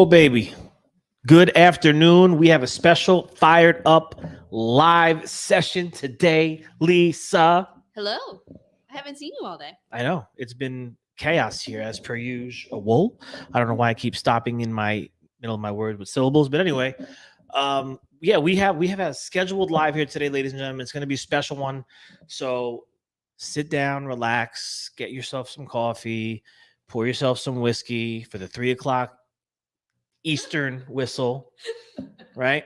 baby. Good afternoon. We have a special Fired Up live session today. Lisa. Hello. I haven't seen you all day. I know. It's been chaos here as per usual. Whoa. I don't know why I keep stopping in my middle of my word with syllables. But anyway, we have a scheduled live here today, ladies and gentlemen. It's going to be a special one. So sit down, relax, get yourself some coffee, pour yourself some whiskey for the 3:00 Eastern whistle, right?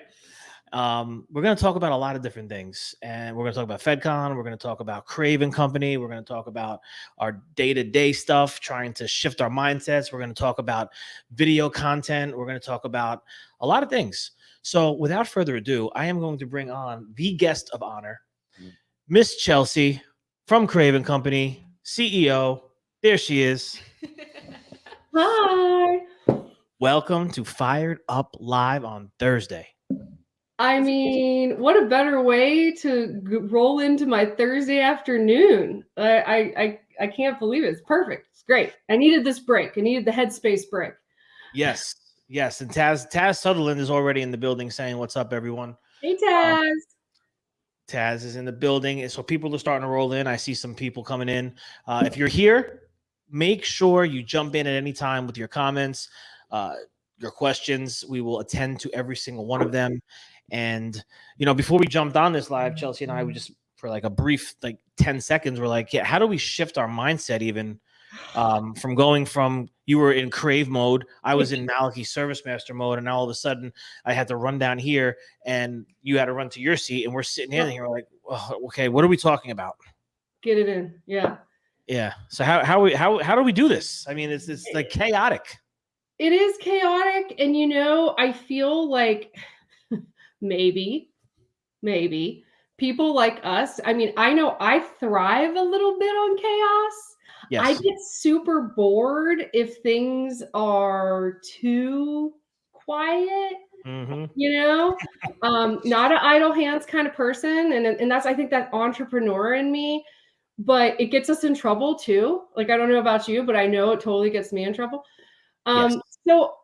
We're going to talk about a lot of different things, and we're going to talk about FedCon. We're going to talk about Craeve Company. We're going to talk about our day-to-day stuff, trying to shift our mindsets. We're going to talk about video content. We're going to talk about a lot of things. So without further ado, I am going to bring on the guest of honor, Miss Chelsea from Craeve Company, CEO. There she is. Hi. Welcome to Fired Up Live on Thursday. I mean, what a better way to roll into my Thursday afternoon. I can't believe it. It's perfect. It's great. I needed this break. I needed the headspace break. Yes. And Taz Sutherland is already in the building saying, "What's up, everyone?" Hey, Taz. Taz is in the building. So people are starting to roll in. I see some people coming in. If you're here, make sure you jump in at any time with your comments. Your questions. We will attend to every single one of them. And, before we jumped on this live, Chelsea and I would just, for like a brief, 10 seconds, we're like, yeah, how do we shift our mindset even from going from, you were in Craeve mode, I was in Malachi Service Master mode, and now all of a sudden I had to run down here and you had to run to your seat, and we're sitting in here like, oh, okay, what are we talking about? Get it in. Yeah. Yeah. So how do we do this? I mean, it's like chaotic. It is chaotic. And, I feel like maybe people like us, I mean, I know I thrive a little bit on chaos. Yes. I get super bored if things are too quiet. Mm-hmm. Not an idle hands kind of person. And that's, I think, that entrepreneur in me, but it gets us in trouble too. Like, I don't know about you, but I know it totally gets me in trouble. Yes. So,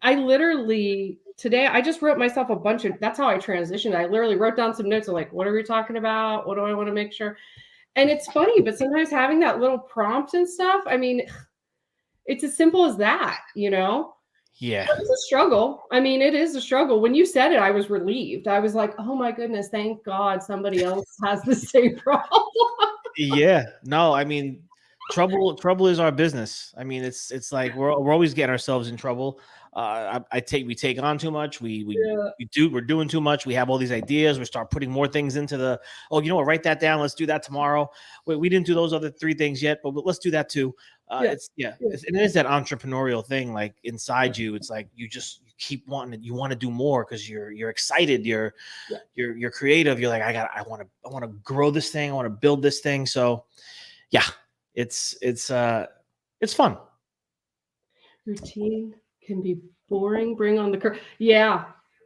I literally today, I just wrote myself that's how I transitioned. I literally wrote down some notes of like, what are we talking about? What do I want to make sure? And it's funny, but sometimes having that little prompt and stuff, I mean, it's as simple as that, Yeah. It's a struggle. I mean, it is a struggle. When you said it, I was relieved. I was like, oh my goodness, thank God somebody else has the same problem. Yeah. No, I mean, trouble is our business. I mean, it's like we're always getting ourselves in trouble. We take on too much. We're doing too much. We have all these ideas. We start putting more things into write that down. Let's do that tomorrow. We didn't do those other 3 things yet, but let's do that too. It is that entrepreneurial thing, like inside you. It's like you keep wanting it. You want to do more because you're excited. You're creative. You're like, I want to grow this thing. I want to build this thing. So yeah, it's fun. Routine can be boring. Bring on the curve. Yeah.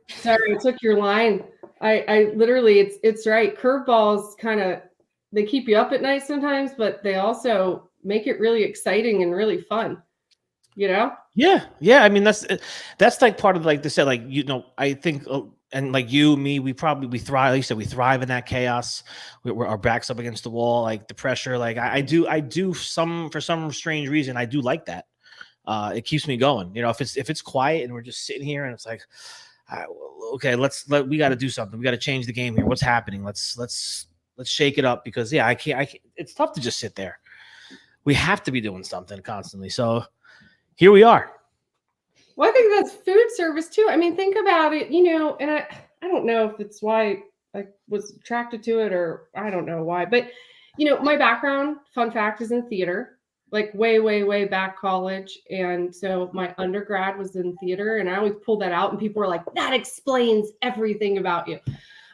Sorry, I took your line. I literally, it's right. Curveballs kind of, they keep you up at night sometimes, but they also make it really exciting and really fun. Yeah. I mean, that's like part of, like they said, like, I think, and like me, we thrive. Like you said, we thrive in that chaos. We're our backs up against the wall, like the pressure. Like I do for some strange reason, I do like that. It keeps me going. If it's quiet and we're just sitting here and it's like, okay, we got to do something. We got to change the game here. What's happening? Let's shake it up, because I can't. It's tough to just sit there. We have to be doing something constantly. So here we are. Well, I think that's food service too. I mean, think about it, and I don't know if it's why I was attracted to it, or I don't know why, but my background, fun fact, is in theater. Like way back college. And so my undergrad was in theater, and I always pull that out and people were like, that explains everything about you.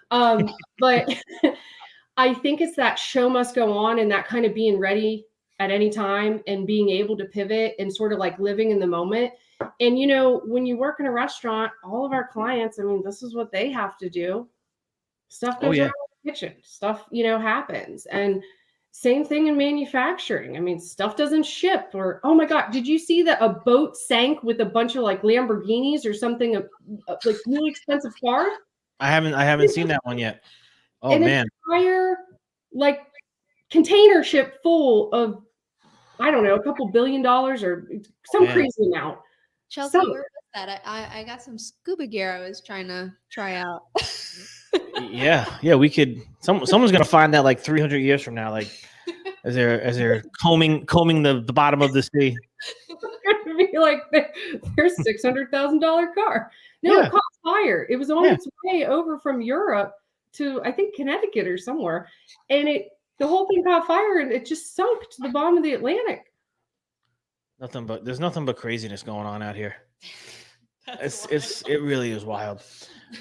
But I think it's that show must go on, and that kind of being ready at any time and being able to pivot and sort of like living in the moment. And, when you work in a restaurant, all of our clients, I mean, this is what they have to do. Stuff goes on in the kitchen. Stuff, happens. And Same thing in manufacturing. I mean, stuff doesn't ship, or, oh my God, did you see that a boat sank with a bunch of like Lamborghinis or something, like really expensive cars? I haven't seen that one yet. Oh An man. entire like container ship full of, I don't know, a couple $1 billion or some Man. crazy amount. Chelsea, Some- where was that? I got some scuba gear I was trying to try out. Yeah, we could. Someone's gonna find that like 300 years from now, like as they're combing the bottom of the sea. It's gonna be like their $600,000 car. No, Yeah. it caught fire. It was on Yeah. its way over from Europe to, I think, Connecticut or somewhere, and the whole thing caught fire and it just sunk to the bottom of the Atlantic. There's nothing but craziness going on out here. It really is wild.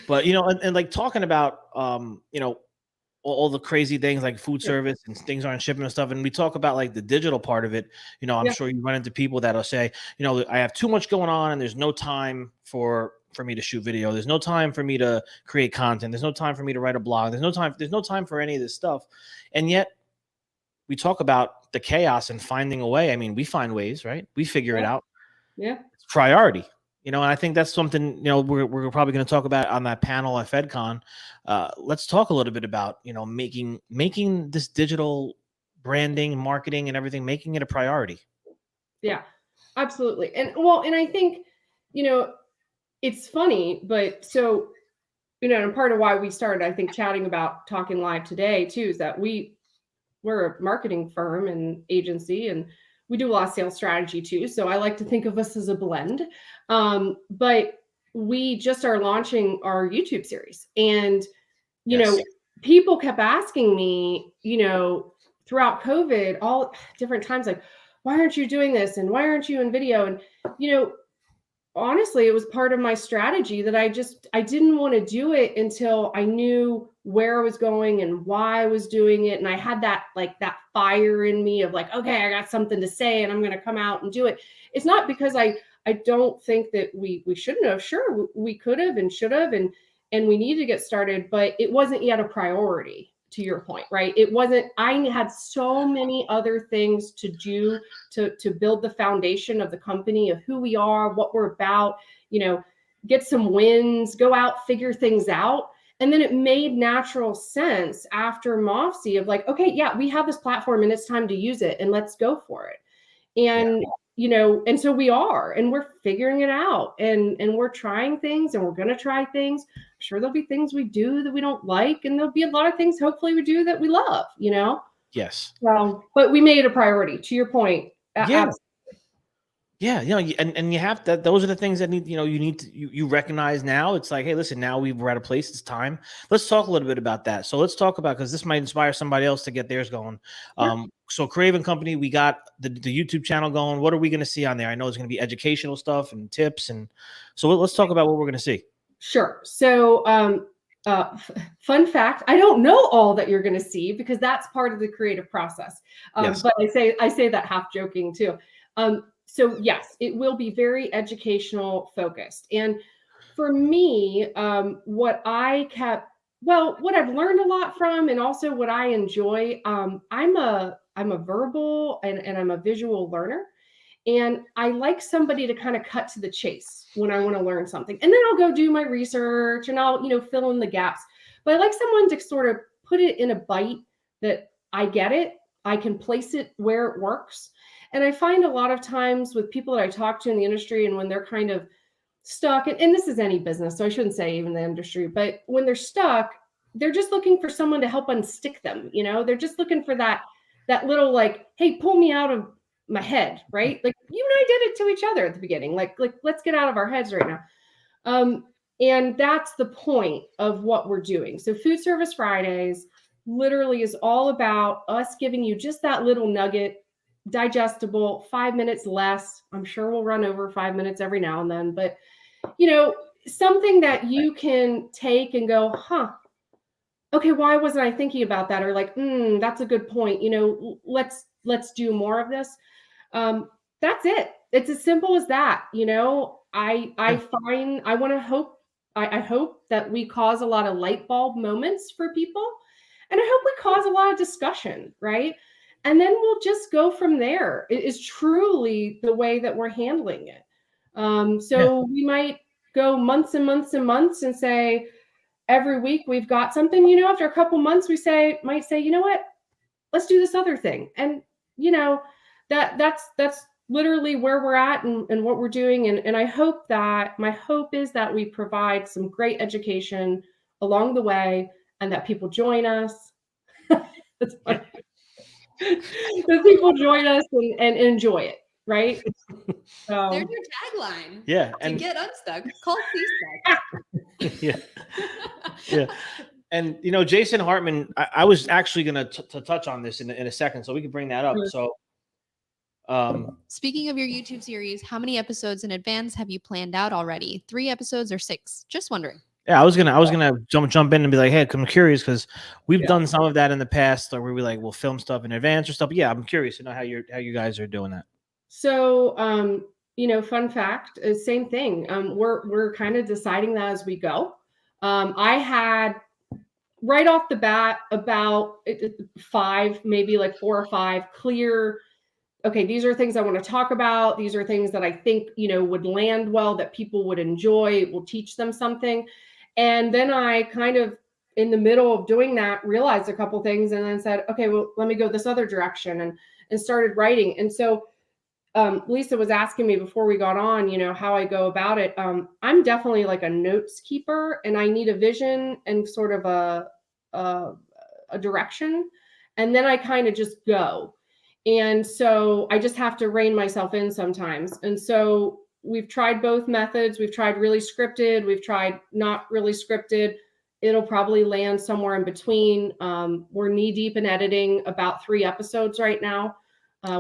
But and like talking about all the crazy things like food service and things aren't shipping and stuff, and we talk about like the digital part of it. I'm Yeah. sure you run into people that'll say, I have too much going on and there's no time for me to shoot video. There's no time for me to create content. There's no time for me to write a blog. There's no time for any of this stuff. And yet we talk about the chaos and finding a way. I mean, we find ways, right? We figure it out. Yeah. It's priority. And I think that's something, we're probably going to talk about on that panel at FedCon. Let's talk a little bit about, making this digital branding, marketing and everything, making it a priority. Yeah, absolutely. And I think, it's funny, but so, and part of why we started, I think, chatting about talking live today too, is that we're a marketing firm and agency, and we do a lot of sales strategy too. So I like to think of us as a blend. But we just are launching our YouTube series, and people kept asking me, throughout COVID, all different times, like, why aren't you doing this? And why aren't you in video? And, honestly, it was part of my strategy that I didn't want to do it until I knew where I was going and why I was doing it. And I had that fire in me of like, okay, I got something to say and I'm going to come out and do it. It's not because I don't think that we shouldn't have. Sure, we could have and should have, and we need to get started, but it wasn't yet a priority, to your point, right? It wasn't. I had so many other things to do to build the foundation of the company, of who we are, what we're about, get some wins, go out, figure things out. And then it made natural sense after MOFC of like, okay, yeah, we have this platform and it's time to use it and let's go for it. And and so we are, and we're figuring it out, and we're trying things, and we're going to try things. I'm sure there'll be things we do that we don't like, and there'll be a lot of things hopefully we do that we love, Yes. Well, but we made it a priority, to your point. Yeah. Yeah, and you have that. Those are the things that need, you need to, you recognize now. It's like, hey, listen, now we're at a place. It's time. Let's talk a little bit about that. So let's talk about, because this might inspire somebody else to get theirs going. Yeah. So Craeve Company, we got the YouTube channel going. What are we going to see on there? I know it's going to be educational stuff and tips, and so let's talk about what we're going to see. Sure. So, fun fact: I don't know all that you're going to see because that's part of the creative process. Yes. But I say that half joking too. So yes, it will be very educational focused. And for me, what I've learned a lot from, and also what I enjoy, I'm a verbal and I'm a visual learner. And I like somebody to kind of cut to the chase when I want to learn something. And then I'll go do my research and I'll, fill in the gaps. But I like someone to sort of put it in a bite that I get it. I can place it where it works. And I find a lot of times with people that I talk to in the industry, and when they're kind of stuck, and this is any business, so I shouldn't say even the industry, but when they're stuck, they're just looking for someone to help unstick them. They're just looking for that little like, hey, pull me out of my head, right? Like you and I did it to each other at the beginning. Like let's get out of our heads right now. And that's the point of what we're doing. So Food Service Fridays literally is all about us giving you just that little nugget, digestible, 5 minutes less. I'm sure we'll run over 5 minutes every now and then, but something that you can take and go, okay, why wasn't I thinking about that? Or like, that's a good point. Let's do more of this. That's it. It's as simple as that. I hope that we cause a lot of light bulb moments for people. And I hope we cause a lot of discussion, right? And then we'll just go from there. It is truly the way that we're handling it. So we might go months and months and months and say, every week we've got something, after a couple months, might say, you know what, let's do this other thing. And, that's literally where we're at and what we're doing. And I hope that my hope is that we provide some great education along the way and that people join us. That's funny. That people join us and enjoy it, right? There's your tagline. Yeah. To get unstuck, call C-Stuck. Yeah. Yeah. And, Jason Hartman, I was actually going to touch on this in a second, so we can bring that up. So, speaking of your YouTube series, how many episodes in advance have you planned out already? 3 episodes or 6? Just wondering. Yeah, I was gonna jump in and be like, hey, I'm curious because we've done some of that in the past, or where we we'll film stuff in advance or stuff. But yeah, I'm curious to know how you guys are doing that. So, fun fact is same thing. We're kind of deciding that as we go. I had right off the bat about 5, maybe like 4 or 5 clear. Okay, these are things I want to talk about. These are things that I think, would land well, that people would enjoy, will teach them something. And then I kind of, in the middle of doing that, realized a couple things and then said, okay, well, let me go this other direction and started writing. And so Lisa was asking me before we got on, how I go about it. I'm definitely like a notes keeper, and I need a vision and sort of a direction. And then I kind of just go. And so I just have to rein myself in sometimes. And so we've tried both methods. We've tried really scripted. We've tried not really scripted. It'll probably land somewhere in between. We're knee deep in editing about 3 episodes right now.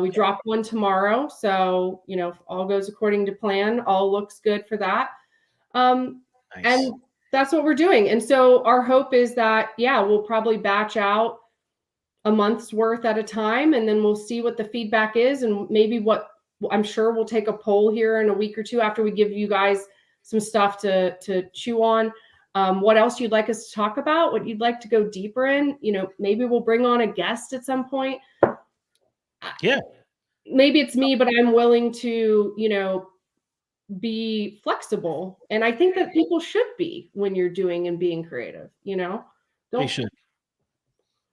We drop one tomorrow. So, if all goes according to plan, all looks good for that. Nice. And that's what we're doing. And so our hope is that, we'll probably batch out a month's worth at a time, and then we'll see what the feedback is. And maybe I'm sure we'll take a poll here in a week or 2 after we give you guys some stuff to chew on. What else you'd like us to talk about, what you'd like to go deeper in. Maybe we'll bring on a guest at some point. Yeah. Maybe it's me, but I'm willing to, be flexible. And I think that people should be when you're doing and being creative, They should.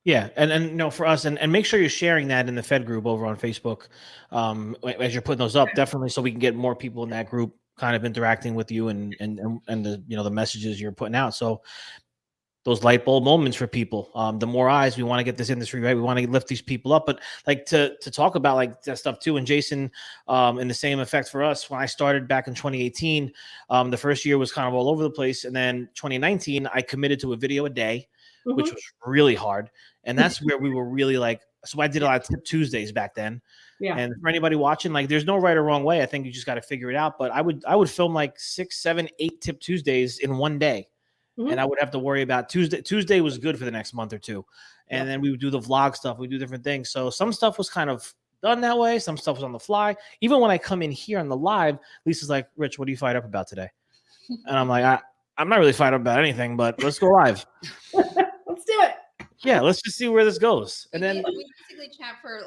Yeah. And for us, and make sure you're sharing that in the Fed group over on Facebook as you're putting those up, definitely, so we can get more people in that group kind of interacting with you and the, the messages you're putting out. So those light bulb moments for people. The more eyes, we want to get this industry right. We want to lift these people up, but to talk about that stuff too. And Jason, in the same effect for us, when I started back in 2018, the first year was kind of all over the place. And then 2019, I committed to a video a day, which was really hard. And that's where we were really so I did a lot of Tip Tuesdays back then. Yeah. And for anybody watching, there's no right or wrong way. I think you just got to figure it out. But I would film 6, 7, 8 Tip Tuesdays in one day. And I would have to worry about Tuesday. Tuesday was good for the next month or 2. And then we would do the vlog stuff. We do different things. So some stuff was kind of done that way. Some stuff was on the fly. Even when I come in here on the live, Lisa's like, Rich, what are you fired up about today? And I'm like, I'm not really fired up about anything, but let's go live. Let's do it. Yeah, let's just see where this goes. And then we basically chat for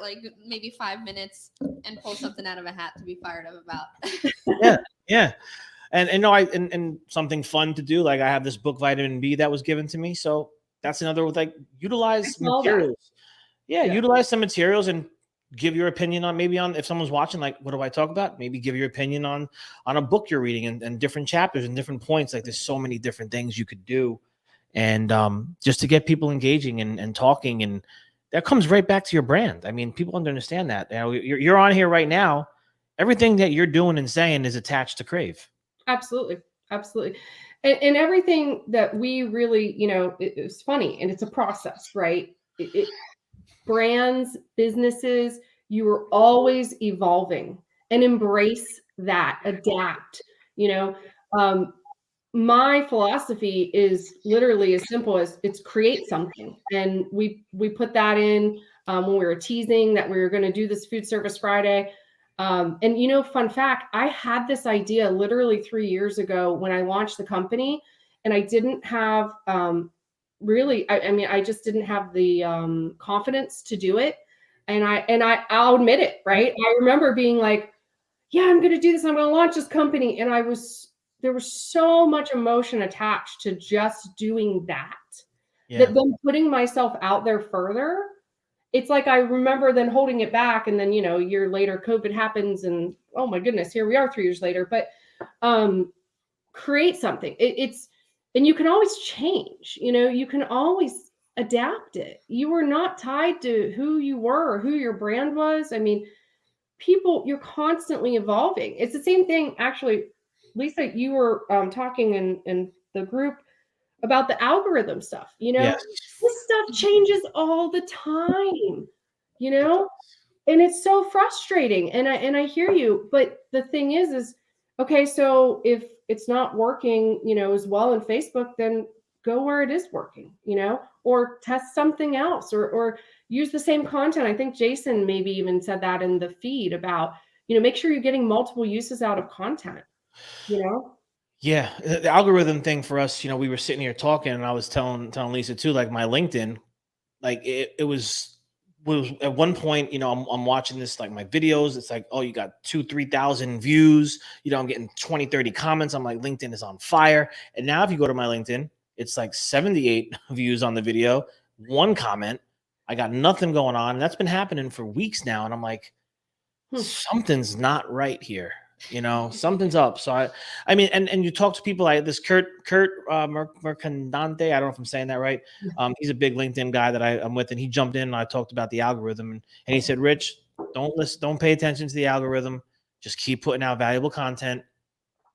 maybe 5 minutes and pull something out of a hat to be fired up about. Yeah. And something fun to do. I have this book, Vitamin B, that was given to me. So that's another utilize materials. Yeah, utilize some materials and give your opinion on if someone's watching, what do I talk about? Maybe give your opinion on a book you're reading and different chapters and different points. There's so many different things you could do. And just to get people engaging and talking, and that comes right back to your brand. I mean, people understand that. You're on here right now. Everything that you're doing and saying is attached to Craeve. Absolutely. Absolutely. And everything that we really, it's funny, and it's a process, right? Brands, businesses, you are always evolving, and embrace that, adapt. My philosophy is literally as simple as it's create something. And we put that in when we were teasing that we were going to do this Food Service Friday. And fun fact, I had this idea literally 3 years ago when I launched the company, and I didn't have I just didn't have the confidence to do it. And I'll admit it, right? I remember being like, yeah, I'm going to do this. I'm going to launch this company. And there was so much emotion attached to just doing that, that then putting myself out there further, it's like, I remember then holding it back. And then, a year later, COVID happens and oh my goodness, here we are 3 years later, but, create something. And you can always change, you can always adapt it. You were not tied to who you were or who your brand was. I mean, you're constantly evolving. It's the same thing, actually. Lisa, you were talking in the group about the algorithm stuff. Yes. This stuff changes all the time, and it's so frustrating. And I hear you, but the thing is okay, so if it's not working, as well in Facebook, then go where it is working, or test something else, or use the same content. I think Jason maybe even said that in the feed about, make sure you're getting multiple uses out of content, Yeah, the algorithm thing for us, we were sitting here talking, and I was telling Lisa too, like my LinkedIn, like it was at one point, I'm watching this, like my videos, it's like, oh, you got 2,000-3,000 views, I'm getting 20-30 comments. I'm like, LinkedIn is on fire. And now if you go to my LinkedIn, it's like 78 views on the video, 1 comment. I got nothing going on. And that's been happening for weeks now. And I'm like, something's not right here. Something's up. So I mean, and you talk to people like this Kurt Mercandante. I don't know if I'm saying that right. He's a big LinkedIn guy that I'm with, and he jumped in and I talked about the algorithm, and he said, Rich, don't pay attention to the algorithm. Just keep putting out valuable content.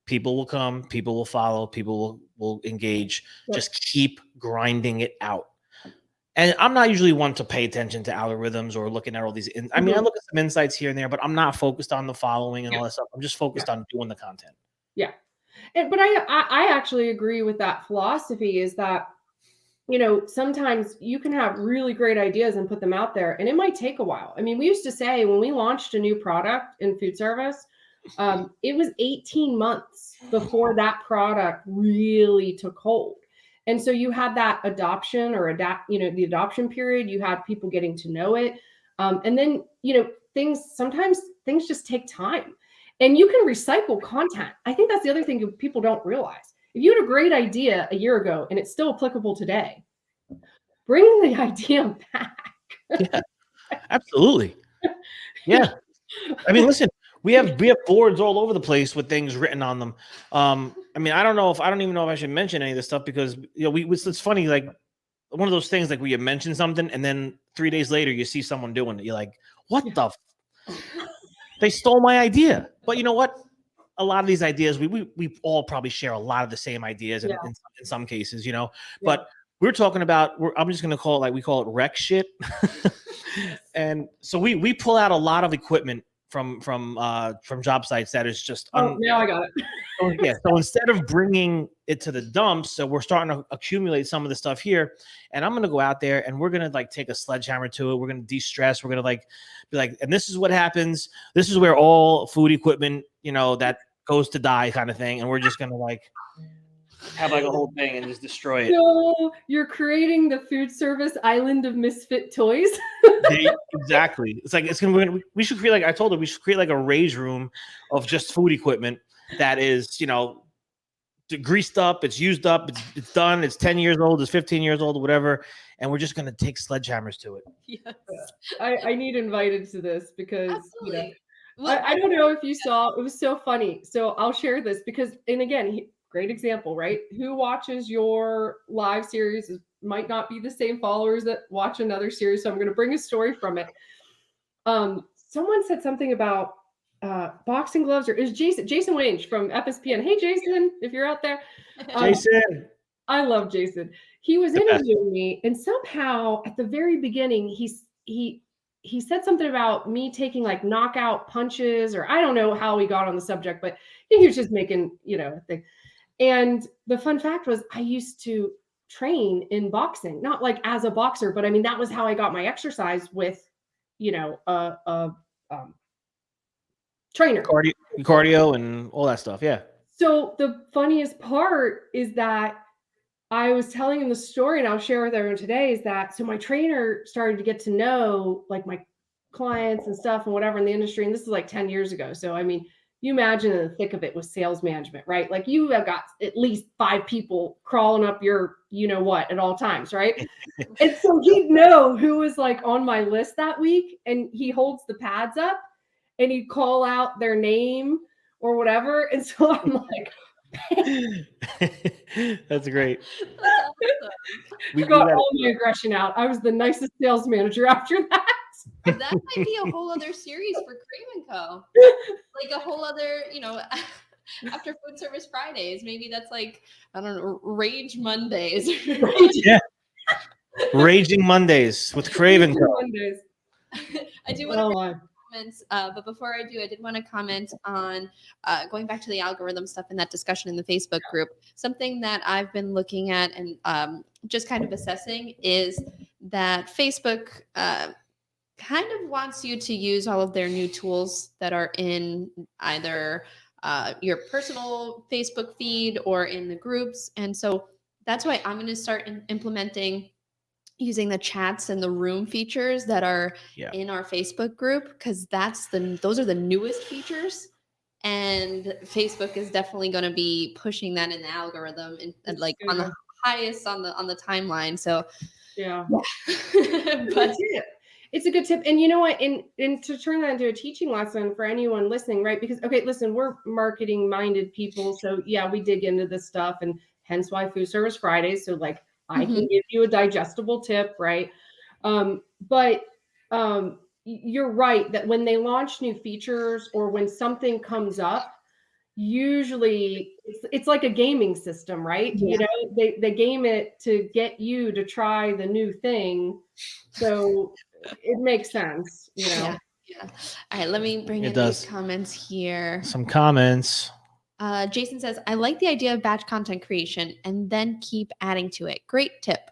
People will come, people will follow, people will engage. Yep. Just keep grinding it out. And I'm not usually one to pay attention to algorithms or looking at all these. I mean, I look at some insights here and there, but I'm not focused on the following and all that stuff. I'm just focused on doing the content. Yeah. But I actually agree with that philosophy, is that, sometimes you can have really great ideas and put them out there, and it might take a while. I mean, we used to say when we launched a new product in food service, it was 18 months before that product really took hold. And so you had that adoption or the adoption period. You had people getting to know it. And then, sometimes things just take time, and you can recycle content. I think that's the other thing people don't realize. If you had a great idea a year ago and it's still applicable today, bring the idea back. Yeah, absolutely. Yeah. I mean, listen, we have boards all over the place with things written on them. I mean, I don't even know if I should mention any of this stuff, because it's funny, like one of those things, like where you mention something and then 3 days later you see someone doing it. You're like, what the? They stole my idea. But you know what? A lot of these ideas, we all probably share a lot of the same ideas in some cases, But we're talking about, I'm just going to call it, like we call it wreck shit. And so we pull out a lot of equipment from job sites that is just now I got it. So instead of bringing it to the dumps, so we're starting to accumulate some of the stuff here, and I'm going to go out there and we're going to take a sledgehammer to it. We're going to de-stress. We're going to be like, and this is what happens. This is where all food equipment, that goes to die, kind of thing. And we're just going to have a whole thing and just destroy it. So you're creating the food service island of misfit toys. Exactly. We should create, I told her, we should create a raise room of just food equipment that is, greased up, it's used up, it's done, it's 10 years old, it's 15 years old, or whatever. And we're just going to take sledgehammers to it. Yes. I need invited to this because, I don't know if you saw, it was so funny. So I'll share this because, and again, great example, right? Who watches your live series might not be the same followers that watch another series. So I'm going to bring a story from it. Someone said something about boxing gloves, or is Jason Wange from FSPN. Hey, Jason, if you're out there. Jason. I love Jason. He was interviewing me, and somehow at the very beginning, he said something about me taking knockout punches, or I don't know how we got on the subject, but he was just making, a thing. And the fun fact was, I used to train in boxing, not as a boxer, but I mean, that was how I got my exercise with, trainer. Cardio and all that stuff. Yeah. So the funniest part is that I was telling him the story, and I'll share with everyone today, is that, so my trainer started to get to know my clients and stuff and whatever in the industry. And this is like 10 years ago. So, I mean, you imagine in the thick of it with sales management, right? Like you have got at least 5 people crawling up your, you know what, at all times, right? And so he'd know who was like on my list that week, and he holds the pads up and he'd call out their name or whatever. And so I'm like, That's great. That's awesome. We got gotta- all my aggression out. I was the nicest sales manager after that. That might be a whole other series for Craeve Co. Like a whole other, you know, after Food Service Fridays, maybe that's like, I don't know, Rage Mondays. Yeah. Raging Mondays with Craeve Co. Mondays. I do want to Oh, my. comments, but before I do, I did want to comment on going back to the algorithm stuff and that discussion in the Facebook group. Something that I've been looking at and just kind of assessing is that Facebook kind of wants you to use all of their new tools that are in either your personal Facebook feed or in the groups. And so that's why I'm going to start implementing using the chats and the room features that are in our Facebook group, because those are the newest features. And Facebook is definitely going to be pushing that in the algorithm and like on the highest on the timeline. So Yeah. but It's a good tip. And you know what? And to turn that into a teaching lesson for anyone listening, right? Because, okay, listen, we're marketing minded people. So yeah, we dig into this stuff, and hence why Food Service Fridays. So like I can give you a digestible tip, right? But you're right that when they launch new features or when something comes up, usually it's like a gaming system, right? Yeah. You know, they game it to get you to try the new thing. So it makes sense, you know. Yeah. All right, let me bring in these comments here. Some comments. Jason says, I like the idea of batch content creation and then keep adding to it. Great tip.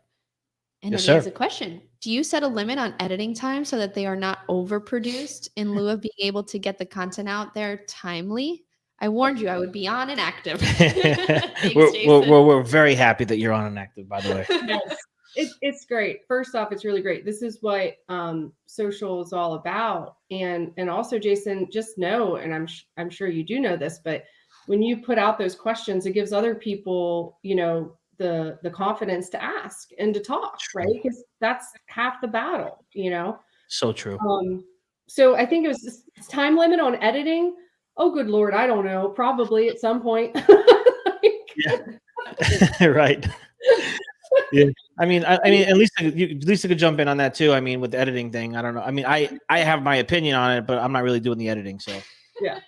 And Yes, then he has sir. a question. Do you set a limit on editing time so that they are not overproduced in lieu of being able to get the content out there timely? I warned you I would be on and active. Thanks, we're very happy that you're on and active, by the way. Yes. It's great. First off, it's really great. This is what social is all about. And also, Jason, just know, and I'm sure you do know this, but when you put out those questions, it gives other people, you know, the confidence to ask and to talk, right? Because that's half the battle, you know. So true. So I think it was this time limit on editing. Oh, good Lord, I don't know. Probably at some point. Right. Yeah. I mean, at least you could jump in on that too. I mean, with the editing thing, I don't know. I mean, I have my opinion on it, but I'm not really doing the editing. So yeah.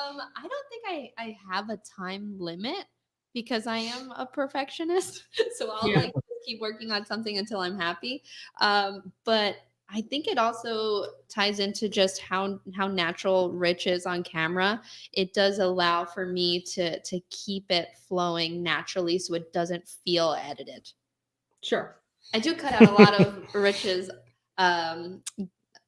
I don't think I have a time limit because I am a perfectionist. So I'll like keep working on something until I'm happy. But I think it also ties into just how natural Rich is on camera. It does allow for me to keep it flowing naturally so it doesn't feel edited. Sure. I do cut out a lot of Rich's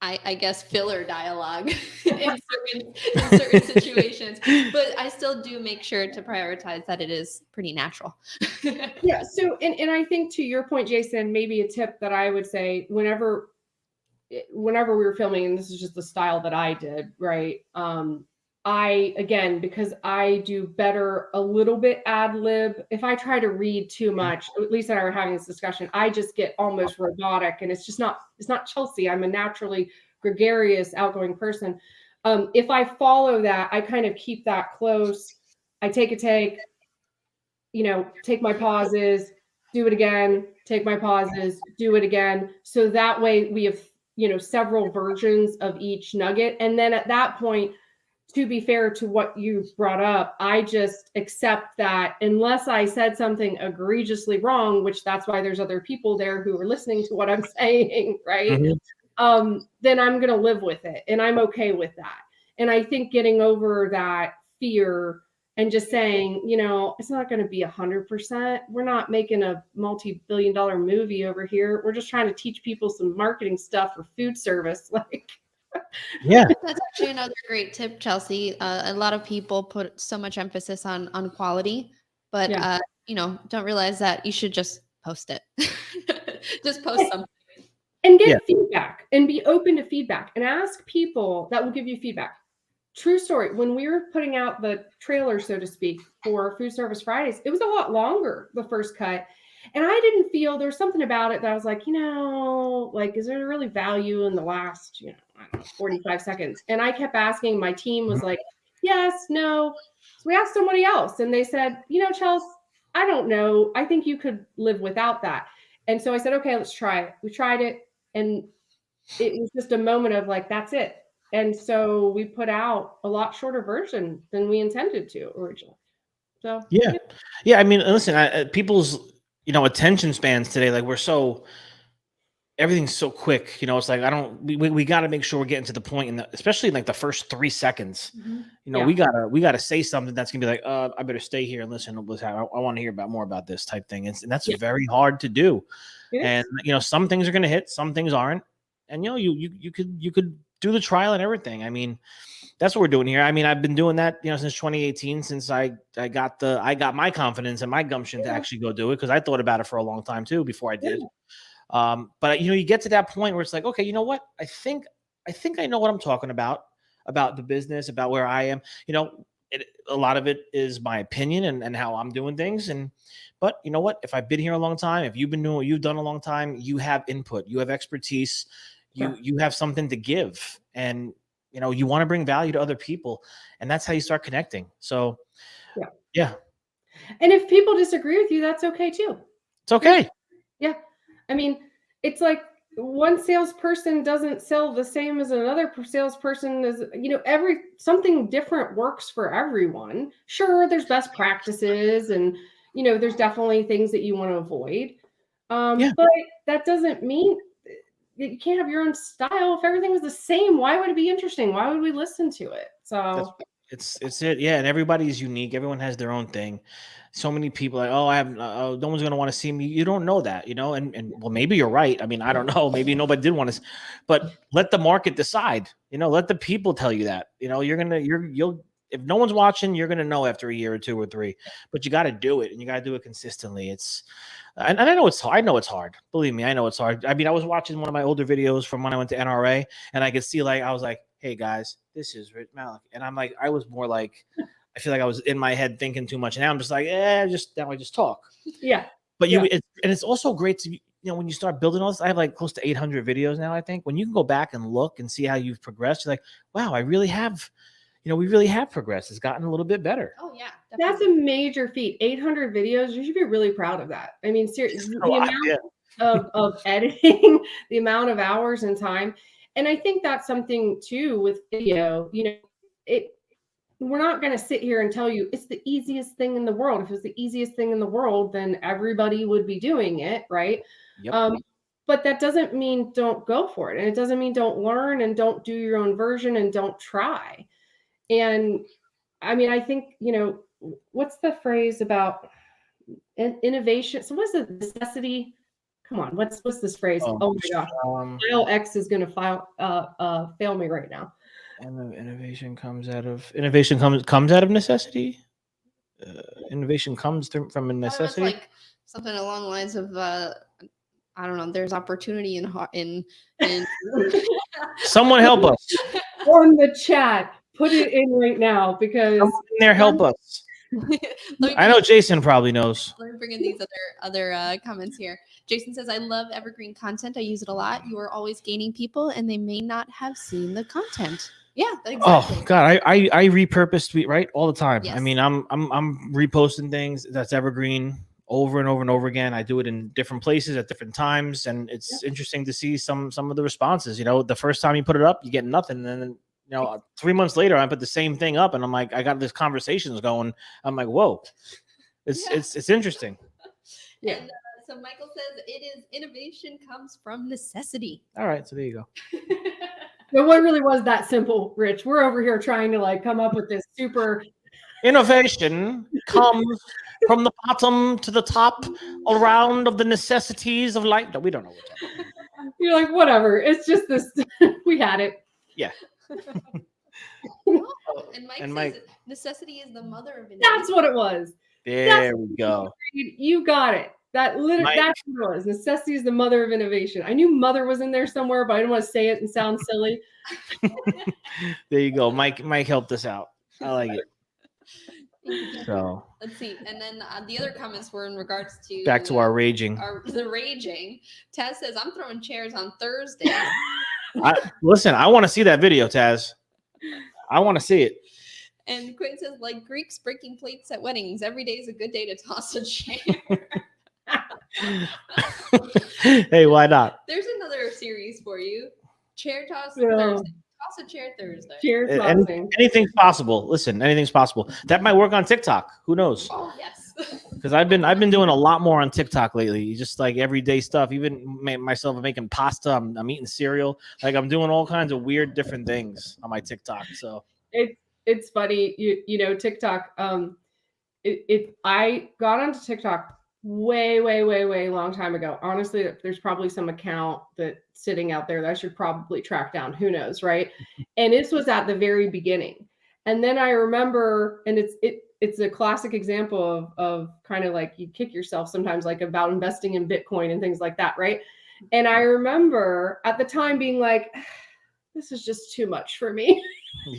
I guess filler dialogue in certain situations, but I still do make sure to prioritize that it is pretty natural. Yeah. So, and I think to your point, Jason, maybe a tip that I would say whenever we were filming, and this is just the style that I did, right? Because I do better a little bit ad lib. If I try to read too much, at least I were having this discussion, I just get almost robotic, and it's not Chelsea. I'm a naturally gregarious, outgoing person. If I follow that, I kind of keep that close. I take a take, you know, take my pauses, do it again, take my pauses, do it again. So that way we have, you know, several versions of each nugget. And then at that point, to be fair to what you brought up, I just accept that unless I said something egregiously wrong, which that's why there's other people there who are listening to what I'm saying, right? Mm-hmm. Then I'm going to live with it, and I'm okay with that. And I think getting over that fear and just saying, you know, it's not going to be 100%. We're not making a multi-billion-dollar movie over here. We're just trying to teach people some marketing stuff for food service, like. Yeah, that's actually another great tip, Chelsea. A lot of people put so much emphasis on quality, but you know, don't realize that you should just post it. Just post something. and get feedback and be open to feedback and ask people that will give you feedback. True story. When we were putting out the trailer, so to speak, for Food Service Fridays, it was a lot longer, the first cut. And I didn't feel there was something about it that I was like, like, is there really value in the last, I don't know, 45 seconds? And I kept asking, my team was like, yes, no. So we asked somebody else and they said, Chelsea, I don't know. I think you could live without that. And so I said, okay, let's try it. We tried it. And it was just a moment of like, that's it. And so we put out a lot shorter version than we intended to originally. So yeah. I mean, listen, people's attention spans today, like everything's so quick. It's like we got to make sure we're getting to the point, especially in like the first 3 seconds. We gotta say something that's gonna be like, I better stay here and listen. I want to hear more about this type thing. And that's very hard to do. And some things are gonna hit, some things aren't. And you could do the trial and everything. I mean, that's what we're doing here. I mean, I've been doing that, since 2018, since I got my confidence and my gumption to actually go do it, because I thought about it for a long time too before I did. But you get to that point where it's like, okay, you know what? I think I know what I'm talking about the business, about where I am. A lot of it is my opinion and how I'm doing things. But you know what? If I've been here a long time, if you've been doing what you've done a long time, you have input, you have expertise, you have something to give, and you want to bring value to other people, and that's how you start connecting. So, yeah. And if people disagree with you, that's okay too. It's okay. Yeah. I mean, it's like one salesperson doesn't sell the same as another salesperson. Something different works for everyone. Sure, there's best practices and, there's definitely things that you want to avoid. But that doesn't mean you can't have your own style. If everything was the same, why would it be interesting? Why would we listen to it? So it's it. Yeah. And everybody's unique. Everyone has their own thing. So many people like, no one's going to want to see me. You don't know that, and well, maybe you're right. I mean, I don't know. Maybe nobody did want to, but let the market decide, let the people tell you that, you'll, if no one's watching, you're going to know after a year or 2 or 3, but you got to do it, and you got to do it consistently. And I know it's hard. Believe me, I know it's hard. I mean, I was watching one of my older videos from when I went to NRA, and I could see, I was like, hey guys, this is Rich Malik. And I'm like, I was more like, I feel like I was in my head thinking too much. Now I'm just like, now I just talk. Yeah. But it's also great to, when you start building all this, I have like close to 800 videos now, I think. When you can go back and look and see how you've progressed, you're like, wow, I really have, we really have progressed. It's gotten a little bit better. Oh yeah. Definitely. That's a major feat. 800 videos. You should be really proud of that. I mean, seriously, the amount of editing, the amount of hours and time. And I think that's something too with video, we're not going to sit here and tell you it's the easiest thing in the world. If it's the easiest thing in the world, then everybody would be doing it. Right. Yep. But that doesn't mean don't go for it. And it doesn't mean don't learn and don't do your own version and don't try. And I mean, I think, what's the phrase about innovation? So what's the necessity? Come on, what's this phrase? Oh my gosh. File X is going to fail me right now. And innovation comes out of necessity. Innovation comes from a necessity. Like something along the lines of I don't know. There's opportunity in Someone help us on the chat. Put it in right now because someone in there help us. I know Jason probably knows. Let me bring in these other comments here. Jason says, I love evergreen content. I use it a lot. You are always gaining people and they may not have seen the content. Yeah, exactly. Oh God, I repurpose tweet right all the time. Yes. I mean, I'm reposting things that's evergreen over and over and over again. I do it in different places at different times, and it's interesting to see some of the responses. The first time you put it up, you get nothing, and then 3 months later, I put the same thing up, and I'm like, I got this conversations going. I'm like, whoa, it's interesting. Yeah. And, so Michael says it is innovation comes from necessity. All right, so there you go. No one really was that simple, Rich. We're over here trying to come up with this super innovation comes from the bottom to the top around of the necessities of life. No, we don't know what we're talking about. You're like, whatever. It's just this. We had it. Yeah. And Mike says necessity is the mother of innovation. That's what it was. There we go. You got it. That's what it was. Necessity is the mother of innovation. I knew mother was in there somewhere, but I didn't want to say it and sound silly. There you go. Mike helped us out. I like it. So let's see. And then the other comments were in regards to back to our raging. The raging. Taz says, I'm throwing chairs on Thursday. Listen, I want to see that video, Taz. I want to see it. And Quinn says, like Greeks breaking plates at weddings, every day is a good day to toss a chair. Hey, why not? There's another series for you. Chair toss Thursday. Toss a chair Thursday. Chair tossing. Anything's possible. Listen, anything's possible. That might work on TikTok. Who knows? Oh, yes. Because I've been doing a lot more on TikTok lately. Just like everyday stuff. Even myself, I'm making pasta. I'm eating cereal. Like I'm doing all kinds of weird, different things on my TikTok. So it's funny. You know, TikTok. I got onto TikTok way long time ago. Honestly, there's probably some account that's sitting out there that I should probably track down. Who knows, right? And this was at the very beginning. And then I remember, and it's a classic example of kind of like you kick yourself sometimes, like about investing in Bitcoin and things like that, right? And I remember at the time being like, this is just too much for me.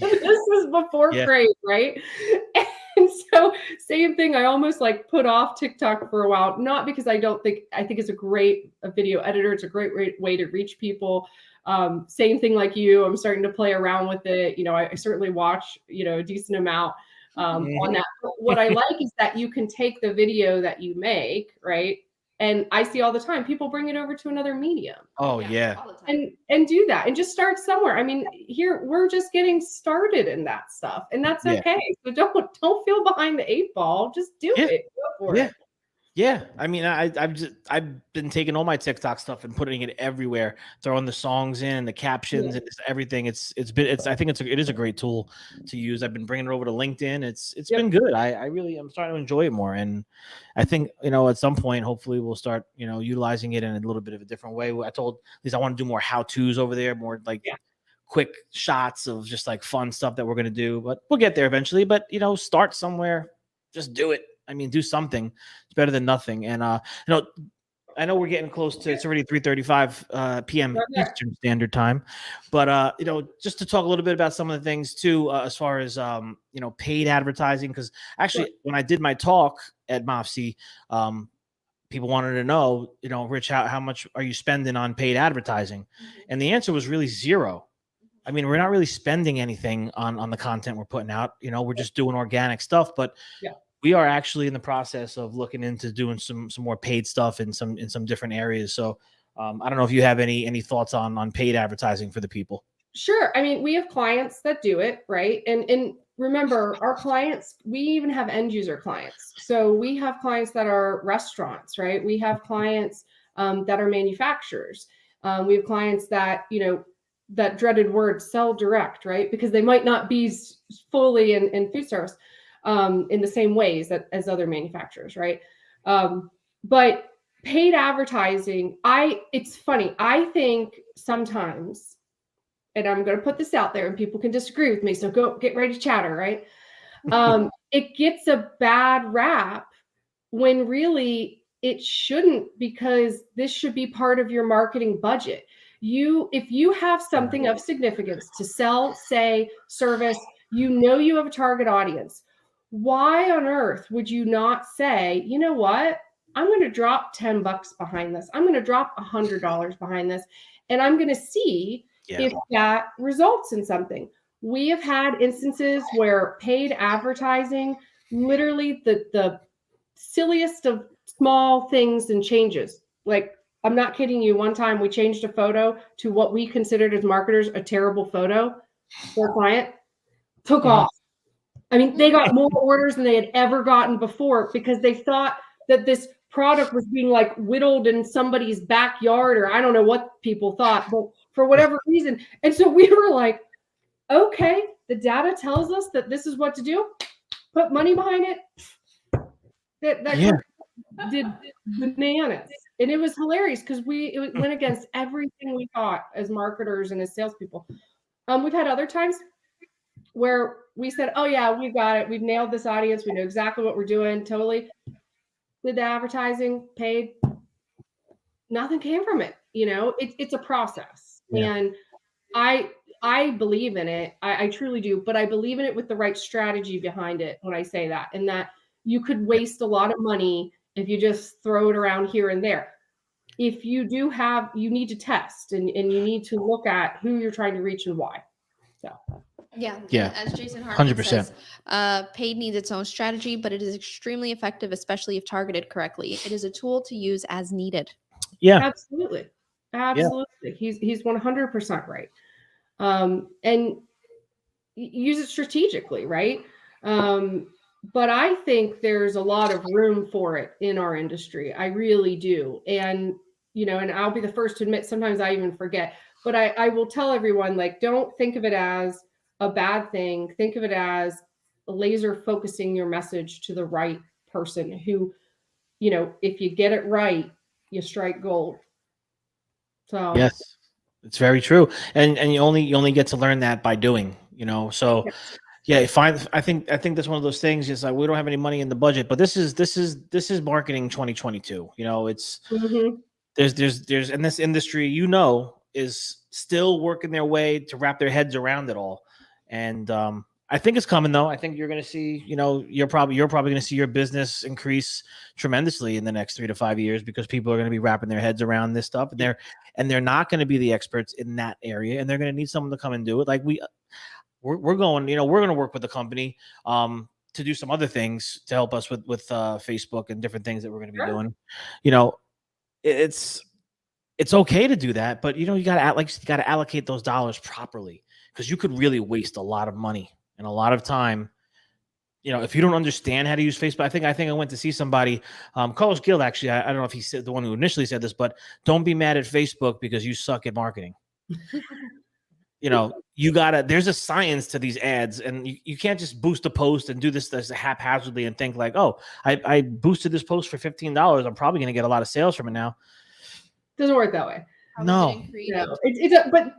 This was before Craeve, right? And so same thing, I almost like put off TikTok for a while, not because I think it's a great video editor. It's a great way to reach people. Same thing like you, I'm starting to play around with it. You know, I certainly watch, you know, a decent amount on that. But what I like is that you can take the video that you make, right? And I see all the time people bring it over to another medium. Oh yeah. All the time. And do that and just start somewhere. I mean, here we're just getting started in that stuff, and that's okay. So don't feel behind the 8 ball. Just do it. Go for it. Yeah, I mean, I've been taking all my TikTok stuff and putting it everywhere, throwing the songs in, the captions, and everything. I think it is a great tool to use. I've been bringing it over to LinkedIn. It's been good. I'm starting to enjoy it more, and I think at some point, hopefully, we'll start utilizing it in a little bit of a different way. I told Lisa I want to do more how-tos over there, more like quick shots of just like fun stuff that we're gonna do. But we'll get there eventually. But start somewhere, just do it. I mean, do something. It's better than nothing. And I know we're getting close to, it's already 3:35 p.m. Eastern Standard Time, but just to talk a little bit about some of the things too, as far as paid advertising, because actually when I did my talk at MOFC, people wanted to know, Rich, how much are you spending on paid advertising? And the answer was really zero. I mean, we're not really spending anything on the content we're putting out. We're just doing organic stuff, but we are actually in the process of looking into doing some more paid stuff in some different areas. So I don't know if you have any thoughts on paid advertising for the people. Sure. I mean, we have clients that do it, right? And remember, our clients, we even have end user clients. So we have clients that are restaurants, right? We have clients that are manufacturers. We have clients that, that dreaded word, sell direct, right? Because they might not be fully in food service. In the same ways as other manufacturers, right? But paid advertising, it's funny. I think sometimes, and I'm going to put this out there and people can disagree with me, so get ready to chatter, right? It gets a bad rap when really it shouldn't, because this should be part of your marketing budget. If you have something of significance to sell, say, service, you have a target audience. Why on earth would you not say, you know what? I'm going to drop $10 behind this. I'm going to drop $100 behind this, and I'm going to see if that results in something. We have had instances where paid advertising, literally the silliest of small things and changes. Like, I'm not kidding you. One time we changed a photo to what we considered as marketers a terrible photo for a client. Took off. I mean, they got more orders than they had ever gotten before because they thought that this product was being like whittled in somebody's backyard, or I don't know what people thought, but for whatever reason. And so we were like, okay, the data tells us that this is what to do. Put money behind it. That did bananas. And it was hilarious because it went against everything we thought as marketers and as salespeople. We've had other times where we said, oh yeah, we've got it. We've nailed this audience. We know exactly what we're doing. Totally. did the advertising, paid, nothing came from it. It's a process. Yeah. And I believe in it. I truly do, but I believe in it with the right strategy behind it when I say that. And that you could waste a lot of money if you just throw it around here and there. If you you need to test and you need to look at who you're trying to reach and why. So Yeah. Yeah. As Jason Hartman 100%. says, paid needs its own strategy, but it is extremely effective, especially if targeted correctly. It is a tool to use as needed. Yeah. absolutely. Absolutely. He's 100% right. And use it strategically, right? But I think there's a lot of room for it in our industry. I really do. And, and I'll be the first to admit, sometimes I even forget, but I will tell everyone, like, don't think of it as a bad thing. Think of it as laser focusing your message to the right person who, if you get it right, you strike gold. So Yes, it's very true, and you only get to learn that by doing. So yes. yeah, I think that's one of those things. Is like we don't have any money in the budget, but this is marketing 2022. It's Mhm. there's in this industry, is still working their way to wrap their heads around it all, and I think it's coming though. I think you're going to see, you're probably going to see your business increase tremendously in the next 3 to 5 years because people are going to be wrapping their heads around this stuff, and they're not going to be the experts in that area, and they're going to need someone to come and do it. Like we're going, we're going to work with the company to do some other things to help us with Facebook and different things that we're going to be Sure. doing. It's okay to do that, but you got to allocate those dollars properly because you could really waste a lot of money and a lot of time. If you don't understand how to use Facebook, I think I went to see somebody, Carlos Gill, actually. I don't know if he said the one who initially said this, but don't be mad at Facebook because you suck at marketing. There's a science to these ads, and you can't just boost a post and do this haphazardly and think like, oh, I boosted this post for $15. I'm probably going to get a lot of sales from it now. Doesn't work that way. No.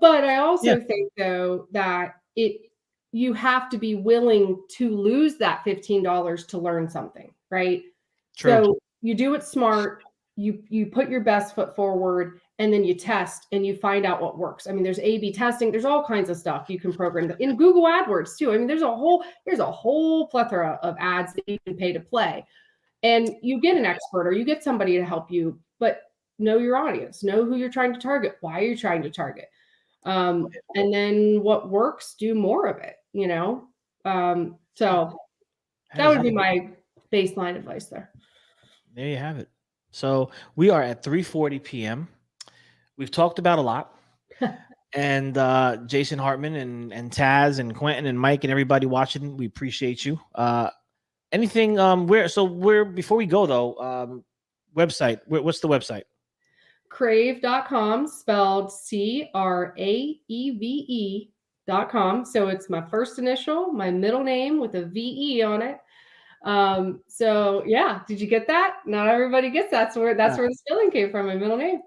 But I also think though that you have to be willing to lose that $15 to learn something, right? True. So you do it smart, you put your best foot forward, and then you test and you find out what works. I mean, there's A/B testing, there's all kinds of stuff you can program in Google AdWords too. I mean, there's a whole plethora of ads that you can pay to play. And you get an expert or you get somebody to help you, but know your audience, know who you're trying to target, why are you trying to target, and then what works, do more of it. So that would be my baseline advice there. There you have it. So we are at 3:40 p.m. We've talked about a lot, and Jason Hartman and Taz and Quentin and Mike and everybody watching, we appreciate you. Anything before we go though, website, what's the website? Craeve.com, spelled Craeve.com. So it's my first initial, my middle name with a VE on it. So yeah, did you get that? Not everybody gets that. So that's where the spelling came from, my middle name.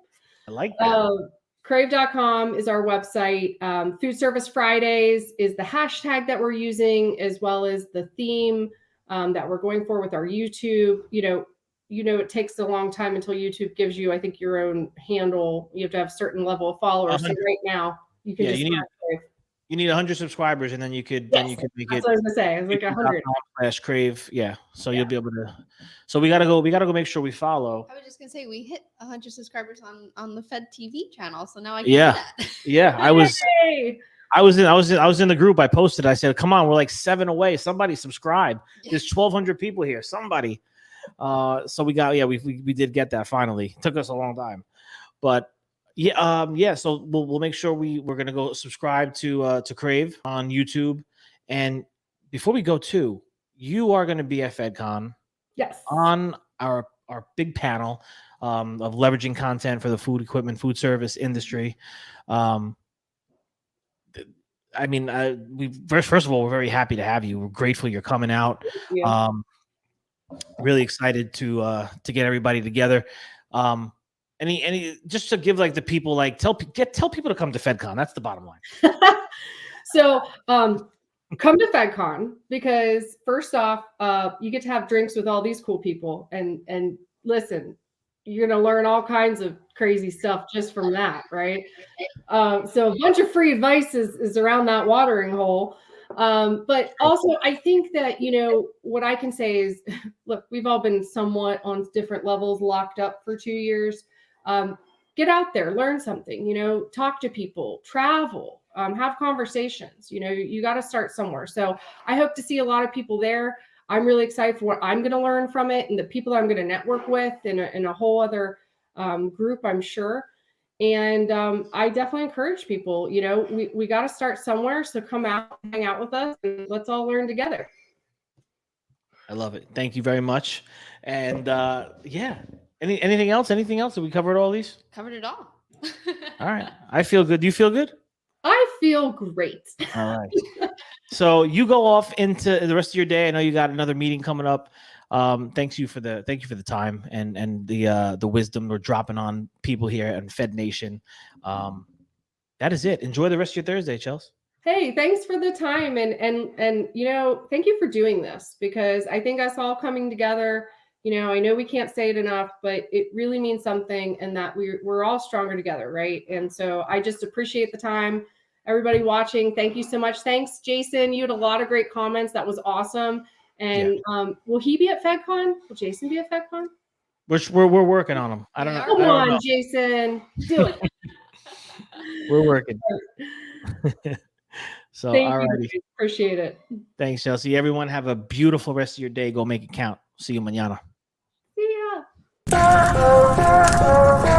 I like that. Craeve.com is our website. Food Service Fridays is the hashtag that we're using, as well as the theme that we're going for with our YouTube. It takes a long time until YouTube gives you, I think, your own handle. You have to have a certain level of followers. So right now, you can you need 100 subscribers, and then you could make it. That's what I was gonna say. It was like 100. /Craeve. Yeah. So you'll be able to. So we gotta go make sure we follow. I was just gonna say we hit 100 subscribers on the Fed TV channel, so now I can do that. Yeah, I was in the group. I posted. I said, "Come on, we're like 7 away. Somebody subscribe. There's 1,200 people here. Somebody." So we did get that finally. It took us a long time, but so we'll make sure we're gonna go subscribe to Craeve on YouTube. And before we go too, you are going to be at FedCon. Yes. On our big panel of leveraging content for the food service industry. First of all, we're very happy to have you. We're grateful you're coming out. Really excited to get everybody together. Any just to give like the people tell people to come to FedCon. That's the bottom line. So come to FedCon, because first off, you get to have drinks with all these cool people, and listen, you're gonna learn all kinds of crazy stuff just from that, right? So a bunch of free advice is around that watering hole. But also, I think that, what I can say is, look, we've all been somewhat on different levels locked up for 2 years. Get out there, learn something, talk to people, travel, have conversations. You got to start somewhere. So I hope to see a lot of people there. I'm really excited for what I'm going to learn from it, and the people I'm going to network with in a whole other group, I'm sure. And I definitely encourage people, we got to start somewhere. So come out, hang out with us, and let's all learn together. I love it. Thank you very much. And yeah, anything else? Anything else? Did we cover all these? Covered it all. All right. I feel good. Do you feel good? I feel great. All right. So you go off into the rest of your day. I know you got another meeting coming up. Thank you for the time and the wisdom we're dropping on people here and Fed Nation. That is it. Enjoy the rest of your Thursday, Chelsea. Hey, thanks for the time, and thank you for doing this, because I think us all coming together, I know we can't say it enough, but it really means something, and that we're all stronger together, right? And so I just appreciate the time. Everybody watching, thank you so much. Thanks, Jason. You had a lot of great comments. That was awesome. And will he be at FedCon? Will Jason be at FedCon? We're working on him. I don't know. Come on, Jason. Do it. We're working. So, all righty. Appreciate it. Thanks, Chelsea. Everyone have a beautiful rest of your day. Go make it count. See you mañana. See ya.